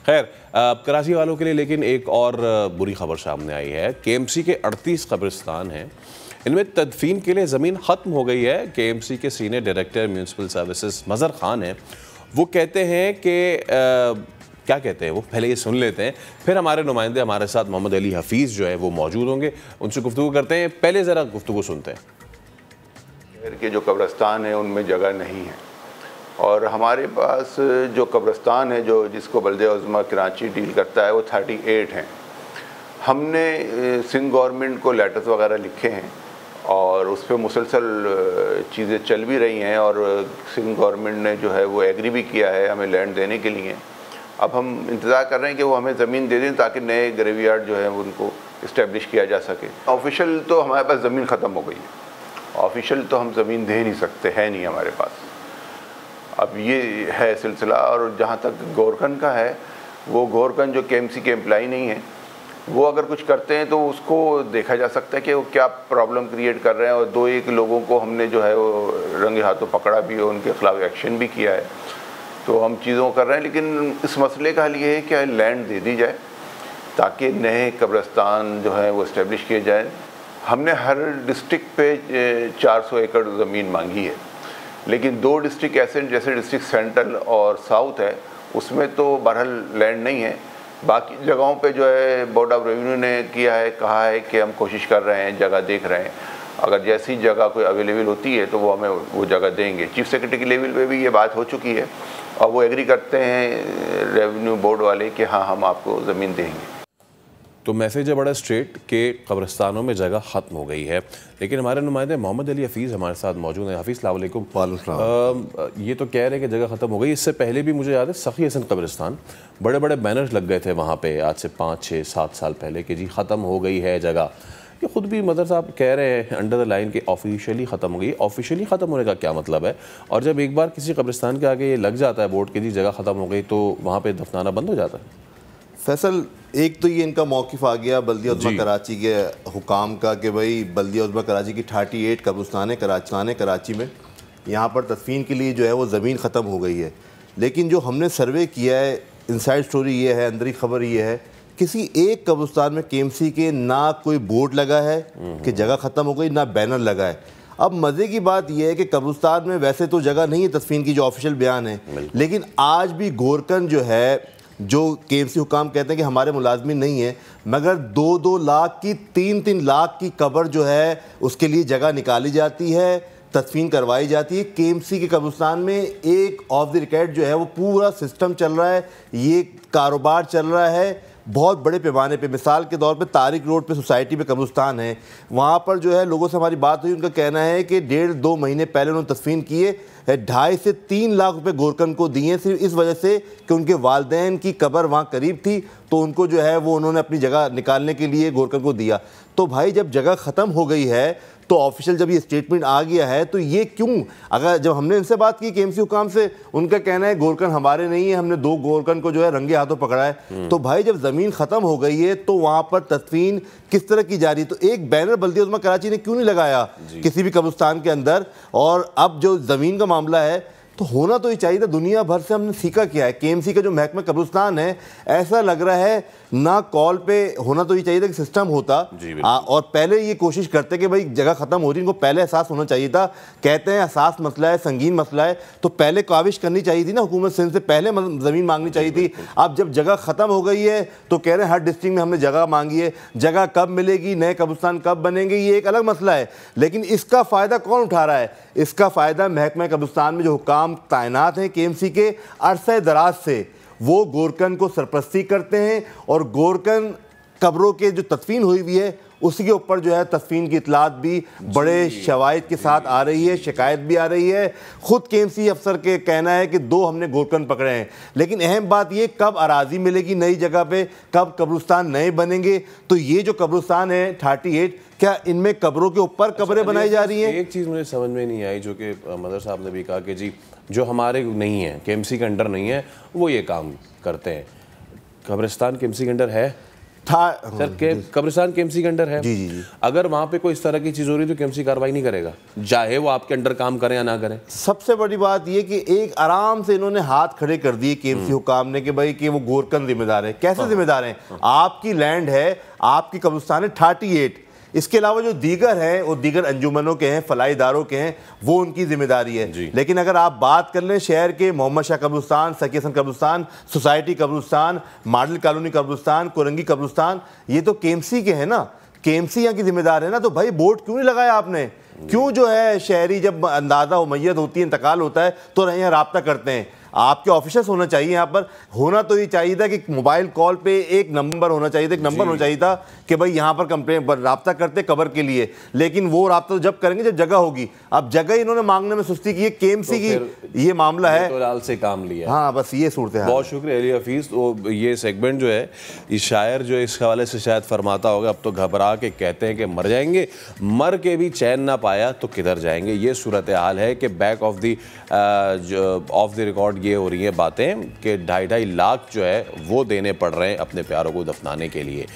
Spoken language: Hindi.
खैर, कराची वालों के लिए लेकिन एक और बुरी खबर सामने आई है। केएमसी के 38 कब्रिस्तान हैं, इनमें तदफीन के लिए ज़मीन ख़त्म हो गई है। केएमसी के senior director municipal services Mazhar Khan हैं, वो कहते हैं कि क्या कहते हैं वो, पहले ये सुन लेते हैं, फिर हमारे नुमाइंदे हमारे साथ मोहम्मद अली हफीज़ जो है वो मौजूद होंगे, उनसे गुफ्तगू करते हैं। पहले ज़रा गुफ्तगू सुनते हैं। शहर के जो कब्रिस्तान है उनमें जगह नहीं है, और हमारे पास जो कब्रिस्तान है जो जिसको बल्दिया उज़्मा कराची डील करता है वो 38 हैं। हमने सिंध गवर्नमेंट को लेटर्स वगैरह लिखे हैं और उस पर मुसलसल चीज़ें चल भी रही हैं, और सिंध गवर्नमेंट ने जो है वो एग्री भी किया है हमें लैंड देने के लिए। अब हम इंतज़ार कर रहे हैं कि वो हमें ज़मीन दे दें ताकि नए ग्रेवयार्ड जो है उनको इस्टेब्लिश किया जा सके। ऑफिशियल तो हमारे पास ज़मीन ख़त्म हो गई है, ऑफिशियल तो हम ज़मीन दे नहीं सकते, है नहीं हमारे पास। अब ये है सिलसिला। और जहाँ तक गोरकन का है, वो गोरकन जो केएमसी के एम्प्लाई नहीं है, वो अगर कुछ करते हैं तो उसको देखा जा सकता है कि वो क्या प्रॉब्लम क्रिएट कर रहे हैं। और 2-1 लोगों को हमने जो है वो रंगे हाथों पकड़ा भी है, उनके खिलाफ एक्शन भी किया है। तो हम चीज़ों कर रहे हैं, लेकिन इस मसले का हल ये है कि लैंड दे दी जाए ताकि नए कब्रिस्तान जो है वो इस्टेब्लिश किए जाए। हमने हर डिस्ट्रिक्ट पे 400 एकड़ ज़मीन मांगी है, लेकिन 2 डिस्ट्रिक्ट ऐसे जैसे डिस्ट्रिक्ट सेंट्रल और साउथ है, उसमें तो बहरहाल लैंड नहीं है। बाकी जगहों पे जो है बोर्ड ऑफ रेवेन्यू ने किया है, कहा है कि हम कोशिश कर रहे हैं, जगह देख रहे हैं, अगर जैसी जगह कोई अवेलेबल होती है तो वो हमें वो जगह देंगे। चीफ सेक्रेटरी के लेवल पे भी ये बात हो चुकी है और वो एग्री करते हैं रेवेन्यू बोर्ड वाले कि हाँ हम आपको ज़मीन देंगे। तो मैसेज है बड़ा स्ट्रेट कि कब्रिस्तानों में जगह ख़त्म हो गई है। लेकिन हमारे नुमाइंदे मोहम्मद अली हफीज़ हमारे साथ मौजूद हैं। हफीज़ अस्सलाम वालेकुम। ये तो कह रहे हैं कि जगह ख़त्म हो गई। इससे पहले भी मुझे याद है सखी हसन कब्रिस्तान बड़े बड़े बैनर्स लग गए थे वहाँ पे आज से 5, 6, 7 साल पहले कि जी ख़त्म हो गई है जगह। ये ख़ुद भी मदर साहब कह रहे हैं अंडर द लाइन कि ऑफिशियली ख़त्म हो गई। ऑफिशियली ख़त्म होने का क्या मतलब है? और जब एक बार किसी कब्रिस्तान के आगे ये लग जाता है बोर्ड कि जी जगह ख़त्म हो गई, तो वहाँ पर दफनाना बंद हो जाता है? फैसल, एक तो ये इनका मौक़िफ़ आ गया बल्दिया उज़्मा कराची के हुकाम का कि भाई बल्दिया उज़्मा कराची की 38 कब्रिस्तान कराची में, यहाँ पर तदफीन के लिए जो है वो ज़मीन ख़त्म हो गई है। लेकिन जो हमने सर्वे किया है, इनसाइड स्टोरी ये है, अंदरी खबर ये है, किसी एक कब्रिस्तान में केएमसी के ना कोई बोर्ड लगा है कि जगह ख़त्म हो गई, ना बैनर लगा है। अब मज़े की बात यह है कि कब्रिस्तान में वैसे तो जगह नहीं है तदफीन की, जो ऑफिशियल बयान है, लेकिन आज भी गोरकन जो है, जो केएमसी हुकाम कहते हैं कि हमारे मुलाजमीन नहीं है, मगर 2-2 लाख की 3-3 लाख की कब्र जो है उसके लिए जगह निकाली जाती है, तदफीन करवाई जाती है। केएमसी के कब्रिस्तान में एक ऑफ द रिकॉर्ड जो है वो पूरा सिस्टम चल रहा है, ये कारोबार चल रहा है बहुत बड़े पैमाने पे। मिसाल के तौर पे तारिक रोड पे सोसाइटी पे कब्रिस्तान है, वहाँ पर जो है लोगों से हमारी बात हुई, उनका कहना है कि 1.5-2 महीने पहले उन्होंने तदफीन किए 2.5 से 3 लाख रुपए गोरकन को दिए, सिर्फ इस वजह से कि उनके वालदैन की कब्र वहाँ करीब थी, तो उनको जो है वो उन्होंने अपनी जगह निकालने के लिए गोरकन को दिया। तो भाई जब जगह ख़त्म हो गई है तो ऑफिशियल जब ये स्टेटमेंट आ गया है तो ये क्यों? अगर जब हमने इनसे बात की केएमसी हुकाम से, उनका कहना है गोरकन हमारे नहीं है, हमने 2 गोरकन को जो है रंगे हाथों पकड़ा है। तो भाई जब ज़मीन ख़त्म हो गई है तो वहाँ पर तदफीन किस तरह की जा रही है? तो एक बैनर बल्दिया उज़्मा कराची ने क्यों नहीं लगाया किसी भी कब्रिस्तान के अंदर? और अब जो ज़मीन का मामला है तो होना तो ये चाहिए था। दुनिया भर से हमने सीखा क्या है, केएमसी का जो महकमा कब्रिस्तान है, ऐसा लग रहा है ना कॉल पे होना तो ये चाहिए था कि सिस्टम होता और पहले ये कोशिश करते कि भाई जगह ख़त्म हो रही, इनको पहले एहसास होना चाहिए था। कहते हैं एहसास मसला है, संगीन मसला है, तो पहले काविश करनी चाहिए थी ना, हुकूमत सिंध से पहले ज़मीन मांगनी चाहिए थी। अब जब जगह ख़त्म हो गई है तो कह रहे हैं हर डिस्ट्रिक्ट में हमने जगह मांगी है, जगह कब मिलेगी, नए कब्रिस्तान कब बनेंगे, ये एक अलग मसला है। लेकिन इसका फ़ायदा कौन उठा रहा है? इसका फ़ायदा महकमा कब्रिस्तान में जो हुकाम तैनात हैं केएमसी के अरसे दराज से, वो गोरकन को सरपरस्ती करते हैं और गोरकन कब्रों के जो तदफीन हुई हुई है उसी के ऊपर जो है तदफीन की इतलात भी बड़े शवाहिद के साथ आ रही है, शिकायत भी आ रही है। खुद केएमसी अफसर के कहना है कि 2 हमने गोरकन पकड़े हैं। लेकिन अहम बात ये, कब अराजी मिलेगी नई जगह पे, कब कब्रिस्तान नए बनेंगे? तो ये जो कब्रिस्तान है 38, क्या इनमें कब्रों के ऊपर कब्रें बनाई जा रही हैं? एक चीज़ मुझे समझ में नहीं आई, जो कि मदर साहब ने भी कहा कि जी जो हमारे नहीं है, केएमसी के अंडर नहीं है, वो ये काम करते हैं। कब्रिस्तान केएमसी के अंडर है? सर कब्रिस्तान केएमसी के अंडर है। जी जी जी। अगर वहाँ पे कोई इस तरह की चीज़ हो रही है तो केएमसी कार्रवाई नहीं करेगा, चाहे वो आपके अंडर काम करें या ना करें। सबसे बड़ी बात ये कि एक आराम से इन्होंने हाथ खड़े कर दिए केएमसी हुकाम ने कि भाई कि वो गोरकन जिम्मेदार है। कैसे जिम्मेदार हैं? आपकी लैंड है, आपकी कब्रिस्तान है 38, इसके अलावा जो दीगर हैं वो दीगर अंजुमनों के हैं, फलाई इदारों के हैं, वो उनकी जिम्मेदारी है। लेकिन अगर आप बात कर लें शहर के मोहम्मद शाह कब्रिस्तान, सकी हसन कब्रिस्तान, सोसाइटी कब्रिस्तान, मॉडल कॉलोनी कब्रिस्तान, कोरंगी कब्रिस्तान, ये तो केएमसी के हैं ना, केएमसी यहाँ की जिम्मेदार है ना। तो भाई बोर्ड क्यों नहीं लगाया आपने? क्यों जो है शहरी जब अंदाज़ा मैयत होती है, इंतकाल होता है, तो यहाँ रब्ता करते हैं? आपके ऑफिसर्स होना चाहिए यहाँ पर। होना तो ये चाहिए था कि मोबाइल कॉल पे एक नंबर होना चाहिए था, एक नंबर होना चाहिए था कि भाई यहाँ पर कंप्लेन रब्ता करते कबर के लिए। लेकिन वो रब्ता तो जब करेंगे जब जगह होगी। अब जगह इन्होंने मांगने में सुस्ती की है, केएमसी की ये मामला है, तो लाल से काम लिया। हाँ बस ये सूरत है। बहुत शुक्रिया अली हफीज़। तो ये सेगमेंट जो है, इस शायर जो इस हवाले से शायद फरमाता होगा, अब तो घबरा के कहते हैं कि मर जाएंगे, मर के भी चैन ना पाया तो किधर जाएंगे। ये सूरत हाल है कि बैक ऑफ द रिकॉर्ड ये हो रही है बातें कि 2.5 लाख जो है वो देने पड़ रहे हैं अपने प्यारों को दफनाने के लिए।